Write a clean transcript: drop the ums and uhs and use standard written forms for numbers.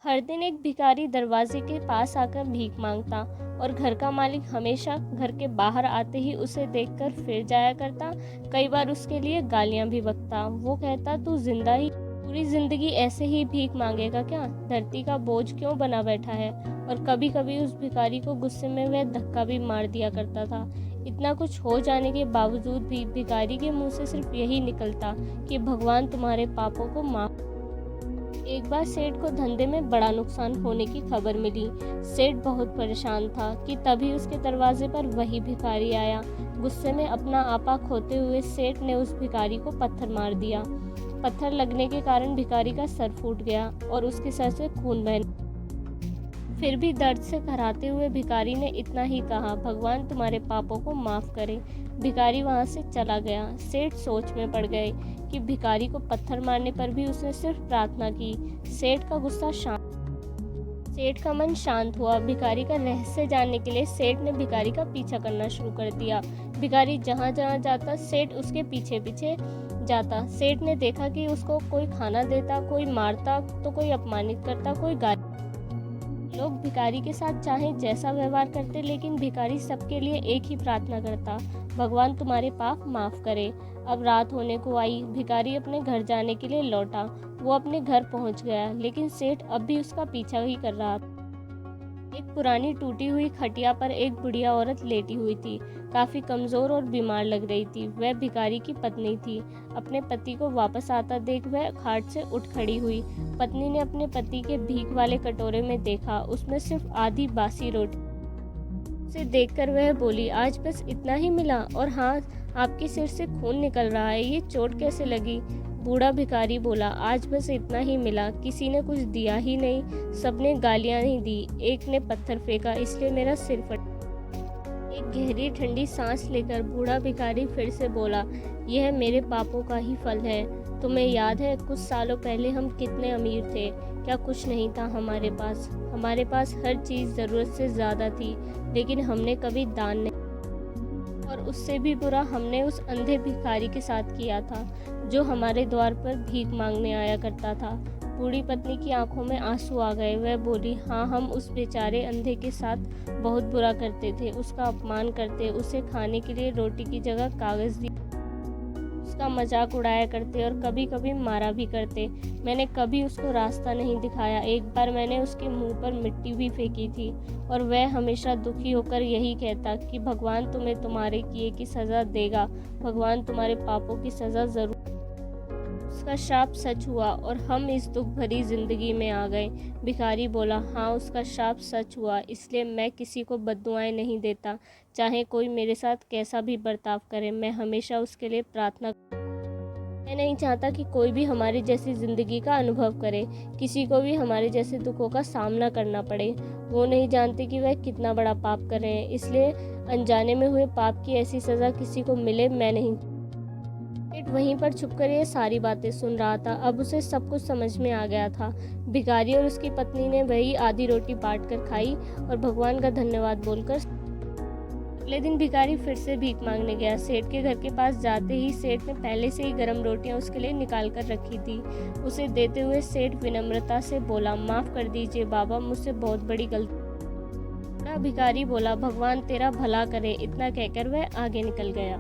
हर दिन एक भिखारी दरवाजे के पास आकर भीख मांगता और घर का मालिक हमेशा घर के बाहर आते ही उसे देखकर फिर जाया करता। कई बार उसके लिए गालियां भी बकता। वो कहता, तू जिंदा ही पूरी जिंदगी ऐसे ही भीख मांगेगा क्या? धरती का बोझ क्यों बना बैठा है? और कभी कभी उस भिखारी को गुस्से में वह धक्का भी मार दिया करता था। इतना कुछ हो जाने के बावजूद भी भिखारी के मुंह से सिर्फ यही निकलता कि भगवान तुम्हारे पापों को माफ। एक बार सेठ को धंधे में बड़ा नुकसान होने की खबर मिली। सेठ बहुत परेशान था कि तभी उसके दरवाजे पर वही भिखारी आया। गुस्से में अपना आपा खोते हुए सेठ ने उस भिखारी को पत्थर मार दिया। पत्थर लगने के कारण भिखारी का सर फूट गया और उसके सर से खून बह। फिर भी दर्द से कराहते हुए भिखारी ने इतना ही कहा, भगवान तुम्हारे पापों को माफ करे। भिखारी वहां से चला गया। सेठ सोच में पड़ गए कि भिखारी को पत्थर मारने पर भी उसने सिर्फ प्रार्थना की। सेठ का मन शांत हुआ। भिखारी का रहस्य जानने के लिए सेठ ने भिखारी का पीछा करना शुरू कर दिया। भिखारी जहाँ जहाँ जाता सेठ उसके पीछे पीछे जाता। सेठ ने देखा कि उसको कोई खाना देता, कोई मारता तो कोई अपमानित करता, कोई गाली। लोग भिखारी के साथ चाहे जैसा व्यवहार करते, लेकिन भिखारी सबके लिए एक ही प्रार्थना करता, भगवान तुम्हारे पाप माफ करे। अब रात होने को आई। भिखारी अपने घर जाने के लिए लौटा। वो अपने घर पहुंच गया, लेकिन सेठ अब भी उसका पीछा ही कर रहा था। एक पुरानी टूटी हुई खटिया पर एक बुढ़िया औरत लेटी हुई थी। काफी कमजोर और बीमार लग रही थी। वह भिखारी की पत्नी थी। अपने पति को वापस आता देख वह खाट से उठ खड़ी हुई। पत्नी ने अपने पति के भीख वाले कटोरे में देखा, उसमें सिर्फ आधी बासी रोटी। उसे देखकर वह बोली, आज बस इतना ही मिला? और हाँ, आपके सिर से खून निकल रहा है, ये चोट कैसे लगी? बूढ़ा भिखारी बोला, आज बस इतना ही मिला, किसी ने कुछ दिया ही नहीं, सबने गालियां ही दी, एक ने पत्थर फेंका, इसलिए मेरा सिर फटा। एक गहरी ठंडी सांस लेकर बूढ़ा भिखारी फिर से बोला, यह मेरे पापों का ही फल है। तुम्हें याद है कुछ सालों पहले हम कितने अमीर थे? क्या कुछ नहीं था हमारे पास? हमारे पास हर चीज़ ज़रूरत से ज़्यादा थी, लेकिन हमने कभी दान नहीं। और उससे भी बुरा हमने उस अंधे भिखारी के साथ किया था, जो हमारे द्वार पर भीख मांगने आया करता था। बूढ़ी पत्नी की आंखों में आंसू आ गए। वह बोली, हाँ, हम उस बेचारे अंधे के साथ बहुत बुरा करते थे, उसका अपमान करते, उसे खाने के लिए रोटी की जगह कागज़ दी, उसका मजाक उड़ाया करते और कभी कभी मारा भी करते। मैंने कभी उसको रास्ता नहीं दिखाया। एक बार मैंने उसके मुंह पर मिट्टी भी फेंकी थी और वह हमेशा दुखी होकर यही कहता कि भगवान तुम्हें तुम्हारे किए की सज़ा देगा, भगवान तुम्हारे पापों की सज़ा ज़रूर। उसका शाप सच हुआ और हम इस दुख भरी जिंदगी में आ गए। भिखारी बोला, हाँ, उसका शाप सच हुआ, इसलिए मैं किसी को बद्दुआएं नहीं देता। चाहे कोई मेरे साथ कैसा भी बर्ताव करे, मैं हमेशा उसके लिए प्रार्थना। मैं नहीं चाहता कि कोई भी हमारी जैसी ज़िंदगी का अनुभव करे, किसी को भी हमारे जैसे दुखों का सामना करना पड़े। वो नहीं जानते कि वह कितना बड़ा पाप कर रहे हैं, इसलिए अनजाने में हुए पाप की ऐसी सज़ा किसी को मिले मैं नहीं। सेठ वहीं पर छुपकर ये सारी बातें सुन रहा था। अब उसे सब कुछ समझ में आ गया था। भिखारी और उसकी पत्नी ने वही आधी रोटी बांट कर खाई और भगवान का धन्यवाद बोलकर। अगले दिन भिखारी फिर से भीख मांगने गया। सेठ के घर के पास जाते ही सेठ ने पहले से ही गर्म रोटियां उसके लिए निकाल कर रखी थी। उसे देते हुए सेठ विनम्रता से बोला, माफ़ कर दीजिए बाबा, मुझसे बहुत बड़ी गलती। भिखारी बोला, भगवान तेरा भला करे। इतना कहकर वह आगे निकल गया।